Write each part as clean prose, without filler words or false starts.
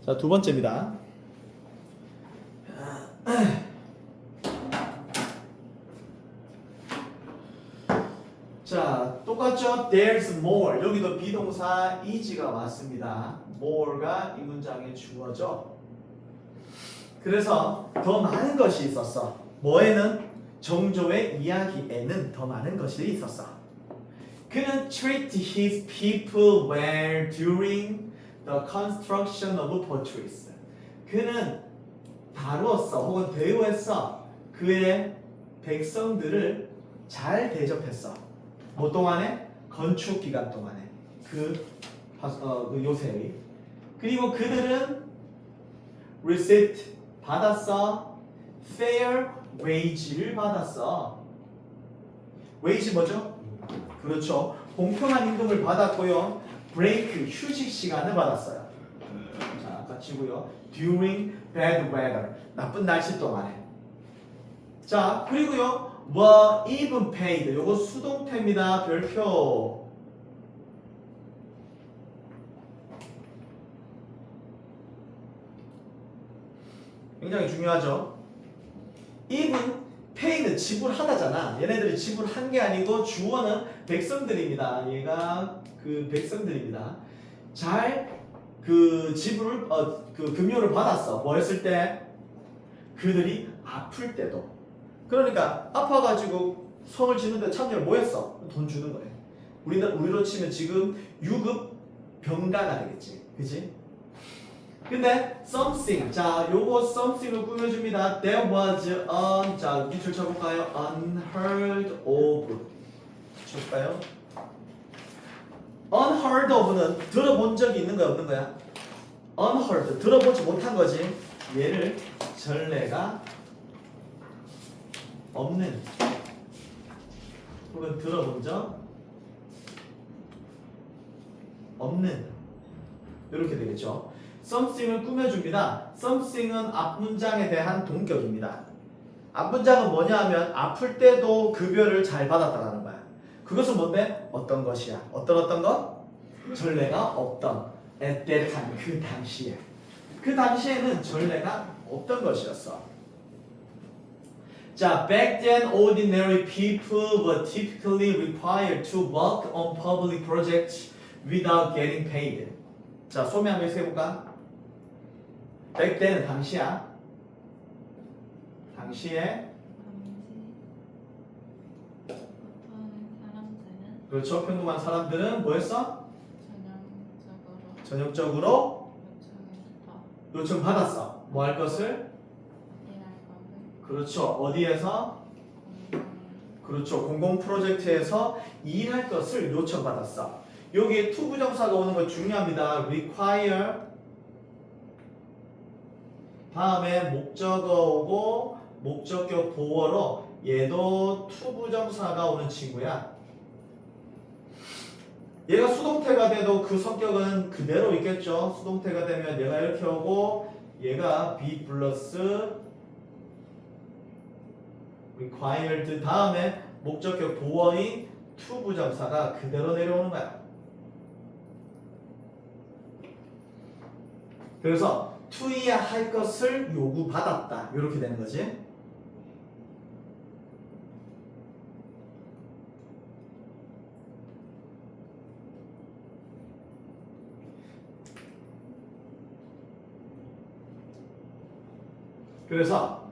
자, 두 번째입니다. 자, 똑같죠? There's more. 여기도 비동사 is가 왔습니다. more가 이 문장의 주어죠. 그래서 더 많은 것이 있었어. 뭐에는? 정조의 이야기에는 더 많은 것이 있었어. 그는 treat his people well during the construction of fortress. 그는 다루었어 혹은 대우했어. 그의 백성들을 잘 대접했어. 뭐 동안에? 건축 기간 동안에. 그 요새. 그리고 그들은 receipt 받았어. fair wage를 받았어. wage 뭐죠? 그렇죠. 공평한 임금을 받았고요. break 휴식 시간을 받았어요. 자, 같이고요. during bad weather 나쁜 날씨 동안에. 자, 그리고요. were even paid 요거 수동태입니다. 별표. 굉장히 중요하죠. even paid 지불하다잖아. 얘네들이 지불한 게 아니고 주어는 백성들입니다. 얘가 그 백성들입니다. 잘 그 지불을 그 금요를 받았어. 뭐 했을 때? 그들이 아플 때도. 그러니까 아파가지고 성을 지는데 참여를 뭐 했어? 돈 주는 거예요. 우리로 치면 지금 유급 병가가 되겠지. 그지? 근데 something. 자, 요거 something을 꾸며줍니다. There was an. 자, 밑줄 쳐볼까요? Unheard of. 쳐볼까요? Unheard of는 들어본 적이 있는 거야, 없는 거야? Unheard. 들어보지 못한 거지. 얘를 전례가 없는 혹은 들어본 적 없는 이렇게 되겠죠. something을 꾸며줍니다. something은 앞문장에 대한 동격입니다. 앞문장은 뭐냐 하면 아플 때도 급여를 잘 받았다는 거야. 그것은 뭔데? 어떤 것이야? 어떤 것? 전례가 없던 at that time 그 당시에. 그 당시에는 전례가 없던 것이었어. 자, back then ordinary people were typically required to work on public projects without getting paid. 자, 소매 한번 해볼까? back then 당시야. 당시에 그렇죠. 평범한 사람들은 뭐 했어? 전형적으로 요청받았어. 뭐 할 것을? 그렇죠. 어디에서? 그렇죠. 공공 프로젝트에서 일할 것을 요청받았어. 여기에 to 부정사가 오는 거 중요합니다. require 다음에 목적어 오고 목적격 보어로 얘도 to 부정사가 오는 친구야. 얘가 수동태가 돼도 그 성격은 그대로 있겠죠. 수동태가 되면 얘가 이렇게 오고 얘가 be 플러스 required 다음에 목적격 보어인 to 부정사가 그대로 내려오는 거야. 그래서 to이야 할 것을 요구받았다. 이렇게 되는 거지. 그래서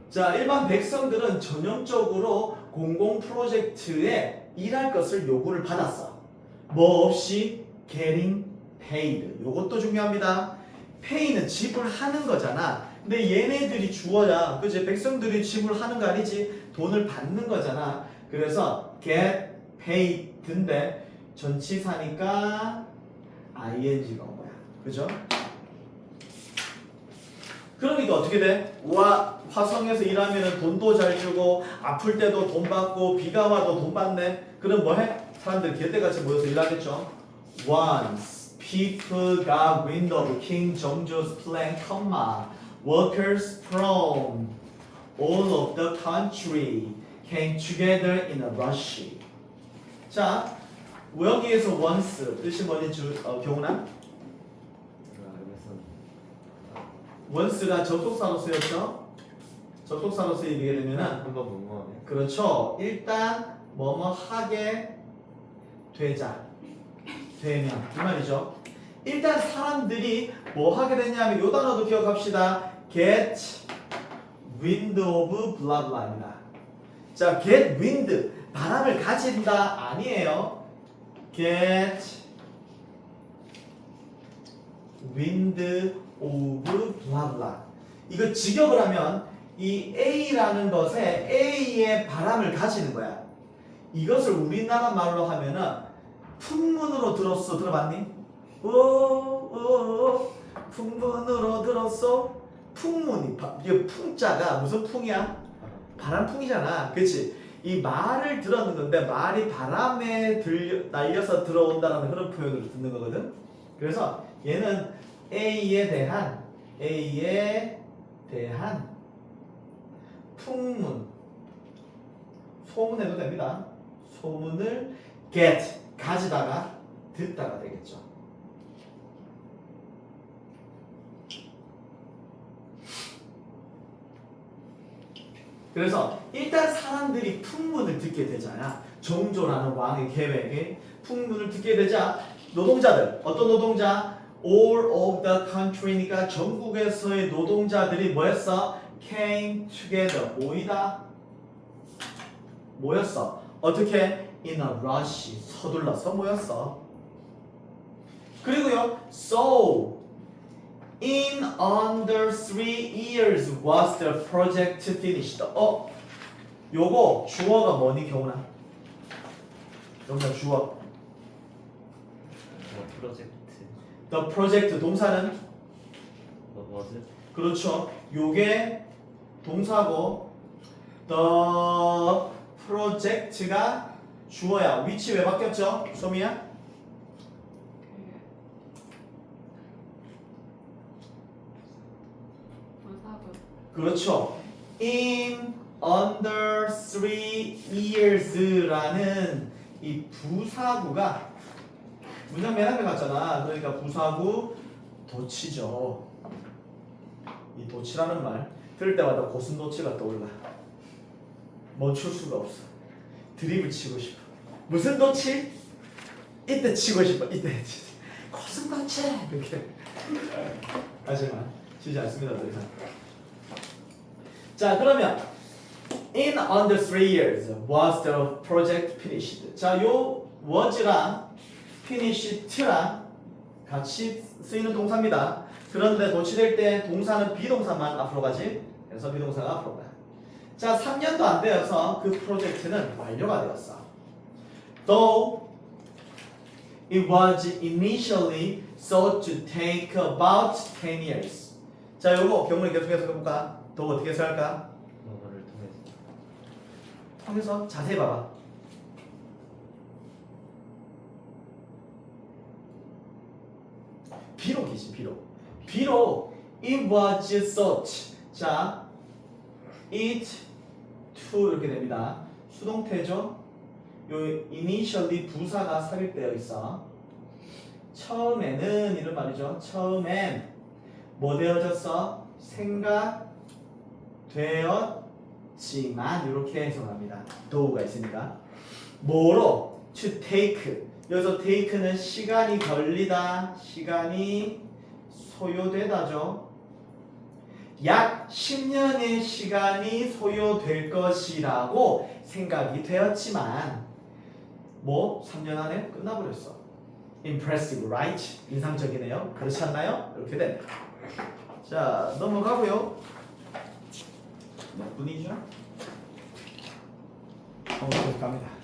자, 일반 백성들은 전형적으로 공공 프로젝트에 일할 것을 요구를 받았어. 뭐 없이 getting paid. 요것도 중요합니다. pay는 지불하는 거잖아. 근데 얘네들이 주어야. 그치? 백성들이 지불하는 거 아니지? 돈을 받는 거잖아. 그래서 get paid인데 전치사니까 ing가 온 거야. 그죠? 그러니까 어떻게 돼? 와, 화성에서 일하면 돈도 잘 주고 아플 때도 돈 받고 비가 와도 돈 받네. 그럼 뭐 해? 사람들이 개떼같이 모여서 일하겠죠. Once people got wind of King 정조's plan, workers from all of the country came together in a rush. 자, 여기에서 once 뜻이 뭐니 경우나? once가 접속사로 쓰였죠. 접속사로 쓰이게 되면은 한번 뭐뭐 그렇죠. 일단 뭐뭐 하게 되면 이 말이죠. 일단 사람들이 뭐 하게 됐냐면 요 단어도 기억합시다. get wind of blah blah입니다. 자, get wind 바람을 가진다 아니에요. get wind of blah blah. 이거 직역을 하면 이 A라는 것에 A의 바람을 가지는 거야. 이것을 우리나라 말로 하면은 풍문으로 들었어. 들어봤니? 오, 풍문으로 들었어. 풍문이 이게 풍자가 무슨 풍이야? 바람풍이잖아. 그치? 이 말을 들었는 건데 말이 바람에 날려서 들어온다는 그런 표현으로 듣는 거거든. 그래서 얘는 A에 대한 풍문, 소문해도 됩니다. 소문을 get, 가지다가 듣다가 되겠죠. 그래서 일단 사람들이 풍문을 듣게 되잖아. 정조라는 왕의 계획에 풍문을 듣게 되자 노동자들, 어떤 노동자? All of the country니까 전국에서의 노동자들이 뭐였어? Came together, 모였어. 어떻게? In a rush, 서둘러서 모였어. 그리고요, so in under 3 years was the project finished. 요거 주어가 뭐니 경훈아? 여기다 주어. 프로젝트 The project 동사는 뭐지? 그렇죠. 요게 동사고 the project가 주어야. 위치 왜 바뀌었죠? 소미야? 그렇죠. In under 3 years라는 이 부사구가 문장 맨 앞에 갔잖아. 그러니까 부사구 도치죠. 이 도치라는 말 들을 때마다 고슴도치가 떠올라. 멈출 수가 없어. 드립을 치고 싶어. 무슨 도치? 이때 치고 싶어. 이때 고슴도치 이렇게. 하지만 치지 않습니다. 더 이상. 자, 그러면 in under 3 years was the project finished. 자, 요 was랑 finished랑 같이 쓰이는 동사입니다. 그런데 도치될 때 동사는 비동사만 앞으로 가지. 그래서 비동사가 앞으로 가. 자, 3년도 안 되어서 그 프로젝트는 완료가 되었어. Though it was initially thought to take about 10 years. 자, 요거 경문에 계속해서 해볼까? 더 어떻게 해서 할까? 뭐를 통해서 자세히 봐봐. 비록이지, 비록 it was thought. 자, it to 이렇게 됩니다. 수동태죠. 요 initially 부사가 삽입되어 있어. 처음에는 이런 말이죠. 처음엔 뭐 되어졌어? 생각되었지만 이렇게 해석합니다. do가 있으니까. 뭐로? to take. 여기서 take는 시간이 걸리다, 시간이 소요되다죠. 약 10년의 시간이 소요될 것이라고 생각이 되었지만 뭐 3년 안에 끝나버렸어. Impressive, right? 인상적이네요. 그렇지 않나요? 이렇게 됩니다. 자, 넘어가고요. 몇 분이죠? 갑니다.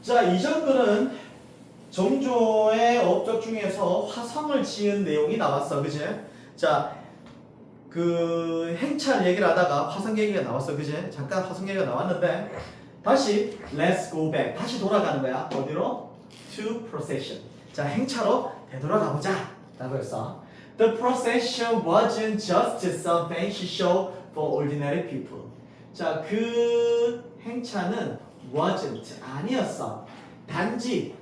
자, 이전 글은 정조의 업적 중에서 화성을 지은 내용이 나왔어. 그지? 자, 그 행차를 얘기를 하다가 화성 얘기가 나왔어. 그지? 잠깐 화성 얘기가 나왔는데 다시 let's go back. 다시 돌아가는 거야. 어디로? To procession. 자, 행차로 되돌아가 보자. 라고 했어. The procession wasn't just some fancy show for ordinary people. 자, 그 행차는 wasn't 아니었어. 단지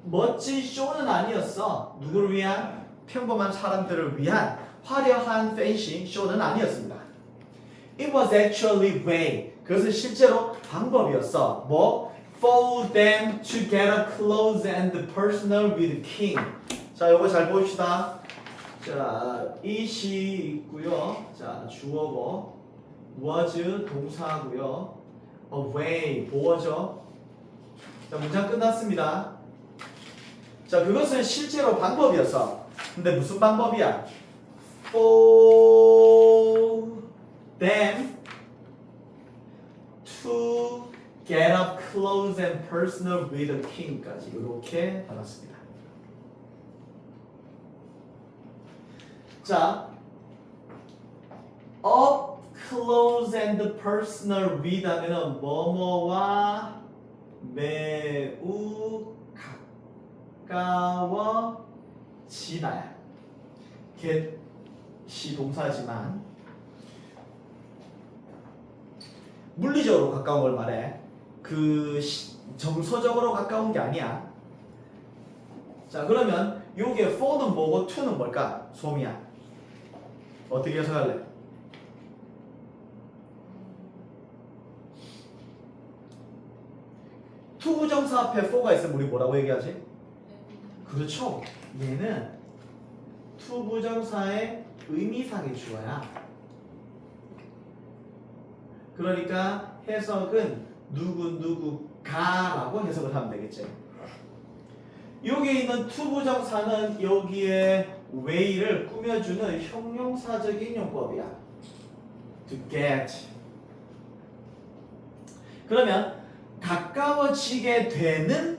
멋진 쇼는 아니었어. 누구를 위한? 평범한 사람들을 위한 화려한 fancy 쇼는 아니었습니다. It was actually way. 그것은 실제로 방법이었어. 뭐? For them to get up close and personal with the king. 자, 요거 잘 봅시다. 자, it이 있고요. 자, 주어고 was 동사고요. away 보어죠. 자, 문장 끝났습니다. 자, 그것은 실제로 방법이었어. 근데 무슨 방법이야? For them to get up close and personal with the king까지 이렇게 받았습니다. 자, up close and personal with 하면은 뭐뭐와 매우 가까워지다야. get이 동사지만 물리적으로 가까운 걸 말해. 그 정서적으로 가까운 게 아니야. 자, 그러면 요게 for는 뭐고 to는 뭘까? 소미야. 어떻게 해석할래? to 부정사 앞에 for가 있으면 우리 뭐라고 얘기하지? 그렇죠. 얘는 to 부정사의 의미상의 주어야. 그러니까 해석은 누구가라고 해석을 하면 되겠지. 여기 있는 to 부정사는 여기에 way를 꾸며주는 형용사적인 용법이야. to get. 그러면 가까워지게 되는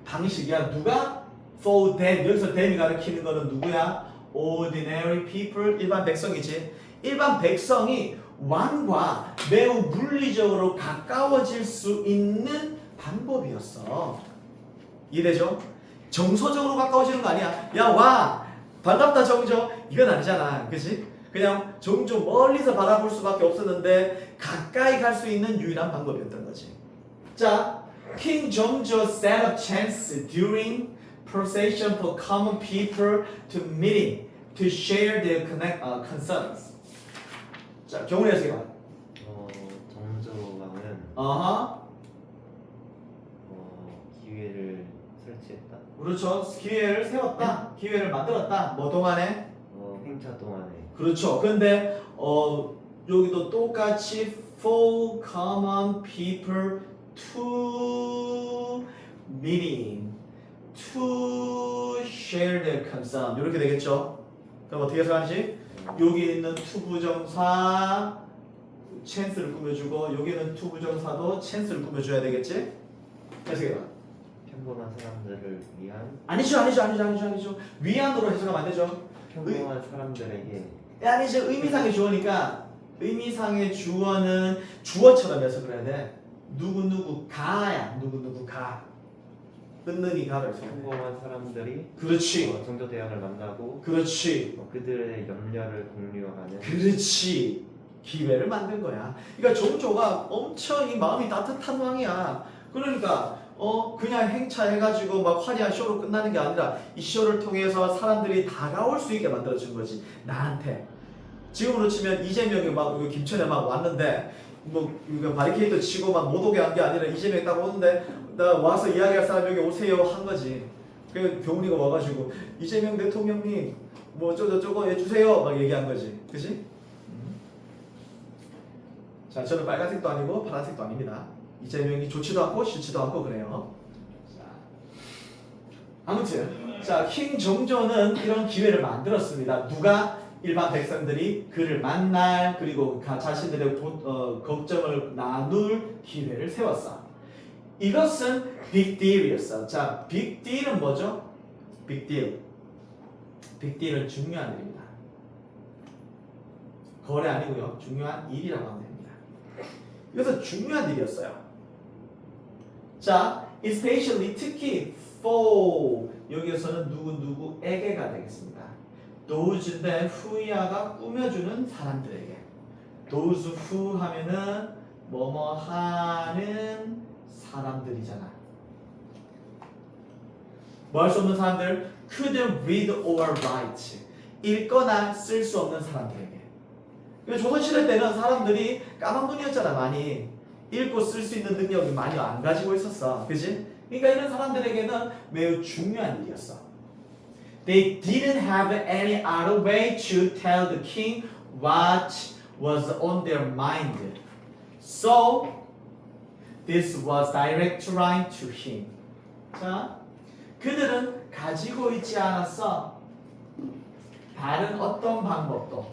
방식이야. 누가? for them. 여기서 them이 가리키는 거는 누구야? ordinary people. 일반 백성이지. 일반 백성이 왕과 매우 물리적으로 가까워질 수 있는 방법이었어. 이해되죠? 정서적으로 가까워지는 거 아니야. 야, 와! 반갑다, 정조. 이건 아니잖아. 그치? 그냥 정조 멀리서 바라볼 수밖에 없었는데 가까이 갈 수 있는 유일한 방법이었던 거지. 자, King 정조 set up chants during procession for common people to meeting to share their concerns. 자, 경훈이 해석해봐. 정조왕은 기회를 설치했다. 그렇죠. 기회를 세웠다. 기회를 만들었다. 뭐 동안에? 행차 동안에. 그렇죠. 근데 여기도 똑같이 for common people to meeting to share their concern 이렇게 되겠죠. 그럼 어떻게 해석하지? 여기 있는 to 부정사 chance를 꾸며주고 여기는 to 부정사도 chance를 꾸며줘야 되겠지? 해석해봐. 평범한 사람들을 위한. 아니죠. 위안으로 해석하면 안 되죠. 평범한 사람들에게. 아니죠. 의미상의 주어니까 의미상의 주어는 주어처럼 해석을 해야 돼. 누구가야. 누구가. 은는이 가를 해서. 평범한 사람들이. 그렇지. 정조 대왕을 만나고. 그렇지. 그들의 염려를 공유하는. 그렇지. 기회를 만든 거야. 그러니까 정조가 엄청 이 마음이 따뜻한 왕이야. 그러니까 그냥 행차해가지고 막 화려한 쇼로 끝나는 게 아니라 이 쇼를 통해서 사람들이 다가올 수 있게 만들어준 거지. 나한테. 지금으로 치면 이재명이 막 김천에 막 왔는데 뭐 이거 바리케이드 치고 막 못 오게 한 게 아니라 이재명이 딱 오는데 나 와서 이야기할 사람 여기 오세요 한 거지. 그 경훈이가 와가지고 이재명 대통령님 뭐 어쩌고저쩌고 해주세요 막 얘기한 거지. 그치? 자, 저는 빨간색도 아니고 파란색도 아닙니다. 이재명이 좋지도 않고 싫지도 않고 그래요. 자, 아무튼 자, 킹 정조는 이런 기회를 만들었습니다. 누가? 일반 백성들이 그를 만날 그리고 자신들의 걱정을 나눌 기회를 세웠어. 이것은 big deal이었어. 자, big deal은 뭐죠? big deal. big deal은 중요한 일입니다. 거래 아니고요. 중요한 일이라고 하면 됩니다. 이것은 중요한 일이었어요. 자, especially 특히 for 여기에서는 누구에게가 되겠습니다. those인데 who야가 꾸며주는 사람들에게. those who 하면은 뭐뭐 하는 사람들이잖아. 뭐 할 수 없는 사람들? couldn't read or write. 읽거나 쓸 수 없는 사람들에게. 조선시대 때는 사람들이 까막눈이었잖아. 많이 읽고 쓸 수 있는 능력이 많이 안 가지고 있었어. 그지? 그러니까 이런 사람들에게는 매우 중요한 일이었어. They didn't have any other way to tell the king what was on their mind. So this was direct line to him. 자, 그들은 가지고 있지 않았어. 다른 어떤 방법도.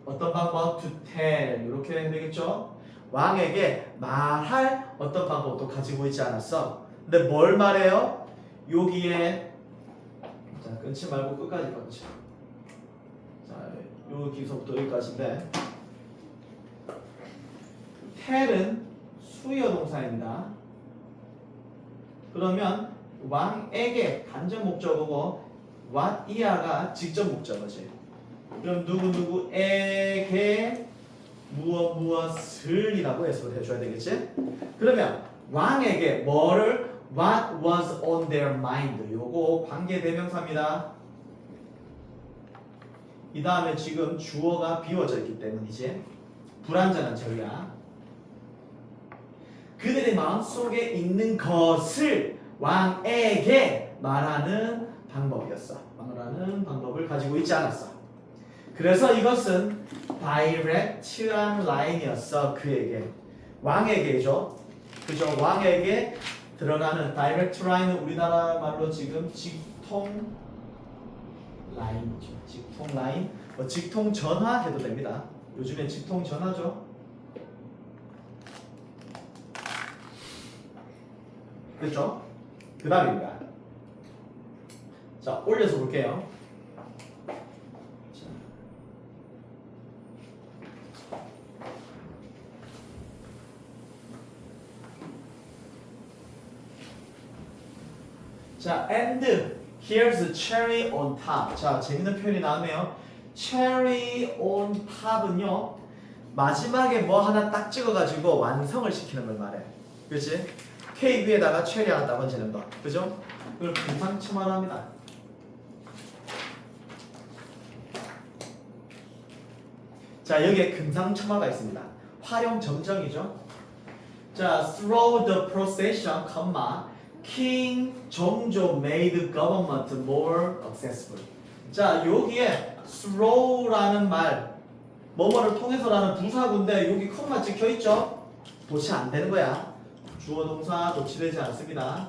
어떤 방법? To tell. 이렇게 해야 되겠죠? 왕에게 말할 어떤 방법도 가지고 있지 않았어. 근데 뭘 말해요? 여기에 자, 끊지 말고 끝까지 끊지. 자, 여기서부터 여기까지인데 tell은 수요 동사입니다. 그러면 왕에게 간접 목적어고 what 이하가 직접 목적어지. 그럼 누구에게 무엇을이라고 해석을 해줘야 되겠지? 그러면 왕에게 뭐를 what was on their mind 요거 관계대명사입니다. 이 다음에 지금 주어가 비워져 있기 때문이지. 불완전한 절이야. 그들의 마음속에 있는 것을 왕에게 말하는 방법이었어. 말하는 방법을 가지고 있지 않았어. 그래서 이것은 다이렉트한 라인이었어. 그에게. 왕에게죠. 그죠? 왕에게 들어가는 다이렉트 라인은 우리나라 말로 지금 직통 라인이죠. 직통 라인. 뭐 직통 전화 해도 됩니다. 요즘엔 직통 전화죠. 그렇죠? 그 다음입니다. 자, 올려서 볼게요. 자, and here's a cherry on top. 자, 재밌는 표현이 나오네요. cherry on top은요, 마지막에 뭐 하나 딱 찍어가지고 완성을 시키는 걸 말해. 그렇지? 케이크 위에다가 체리 하나 딱 얹는 거. 그죠? 그걸 금상첨화로 합니다. 자, 여기에 금상첨화가 있습니다. 활용 점정이죠. 자, through the procession, King 종조 made government more accessible. 자, 여기에 throw라는 말, 뭐뭐를 통해서라는 부사구인데 여기 콤마 찍혀 있죠? 도치 안 되는 거야. 주어 동사 도치되지 않습니다.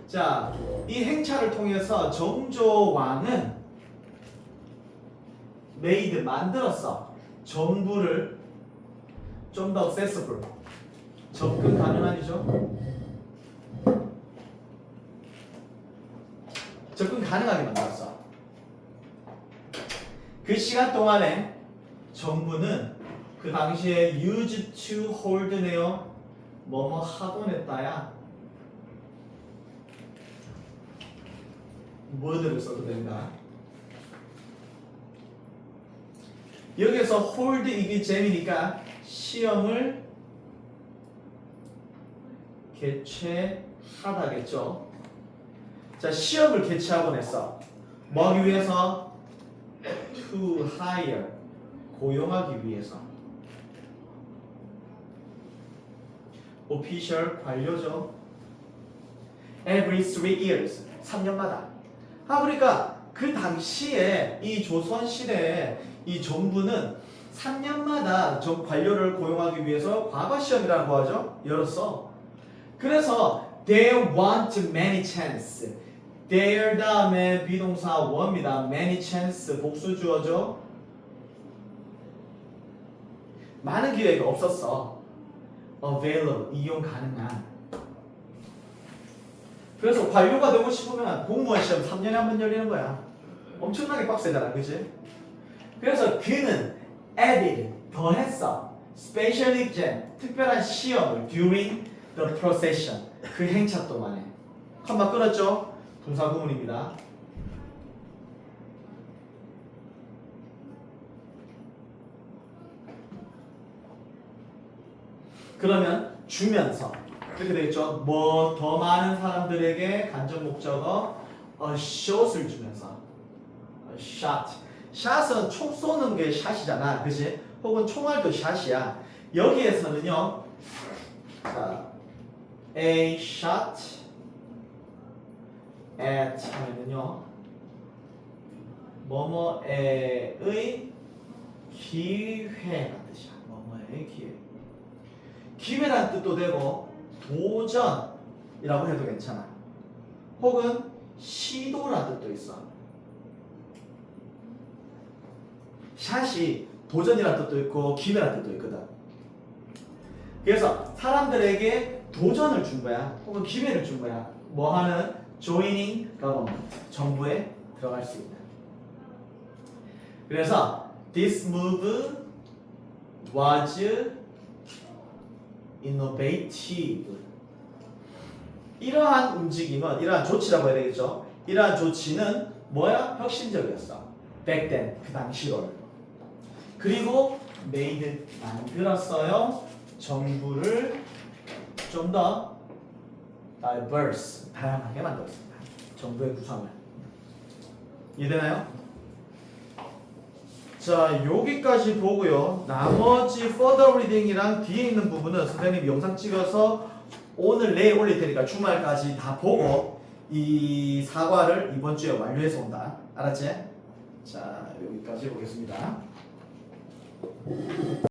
자, 이 행차를 통해서 정조 왕은 made 만들었어. 정부를 좀 더 accessible, 접근 가능한이죠. 접근 가능하게 만들었어. 그 시간 동안에 정부는 그 당시에 used to hold네요. 뭐뭐 하곤 했다야. word를 써도 됩니다. 여기서 hold 이게 재미니까 시험을 개최하다겠죠. 자, 시험을 개최하곤 했어. 뭐 하기 위해서? To hire, 고용하기 위해서. official, 관료죠. Every 3 years, 3년마다. 그러니까 그 당시에 이 조선 시대에 이 정부는 3년마다 저 관료를 고용하기 위해서 과거 시험이라는 거 하죠. 열었어. 그래서 they want many chance. there 다음에 비동사 원입니다. many chance 복수 주어죠. 많은 기회가 없었어. available 이용 가능한. 그래서 관료가 되고 싶으면 공무원 시험 3년에 한 번 열리는 거야. 엄청나게 빡세잖아, 그치? 그래서 그는 added 더했어. special exam 특별한 시험을 during the procession. 그 행차 동안에. 컴마 끊었죠? 분사 구문입니다. 그러면 주면서 이렇게 되겠죠? 뭐 더 많은 사람들에게 간접 목적어 a shot을 주면서 a shot. 샷은 총 쏘는 게 샷이잖아, 그지? 혹은 총알도 샷이야. 여기에서는요, 자, a shot at 하면은요, 뭐뭐에의 기회라는 뜻이야. 뭐뭐의 기회. 기회란 뜻도 되고 도전이라고 해도 괜찮아. 혹은 시도란 뜻도 있어. 샷이 도전이란 뜻도 있고 기회란 뜻도 있거든. 그래서 사람들에게 도전을 준 거야. 혹은 기회를 준 거야. 뭐 하는? joining government. 정부에 들어갈 수 있는. 그래서 this move was innovative. 이러한 움직임은, 이러한 조치라고 해야 되겠죠. 이러한 조치는 뭐야? 혁신적이었어. back then, 그 당시로. 그리고 made, 만들었어요. 정부를 좀 더 diverse, 다양하게 만들었습니다. 정부의 구성을. 이해되나요? 자, 여기까지 보고요. 나머지 further reading이랑 뒤에 있는 부분은 선생님이 영상 찍어서 오늘 내일 올릴 테니까 주말까지 다 보고 이 사과를 이번 주에 완료해서 온다. 알았지? 자, 여기까지 보겠습니다.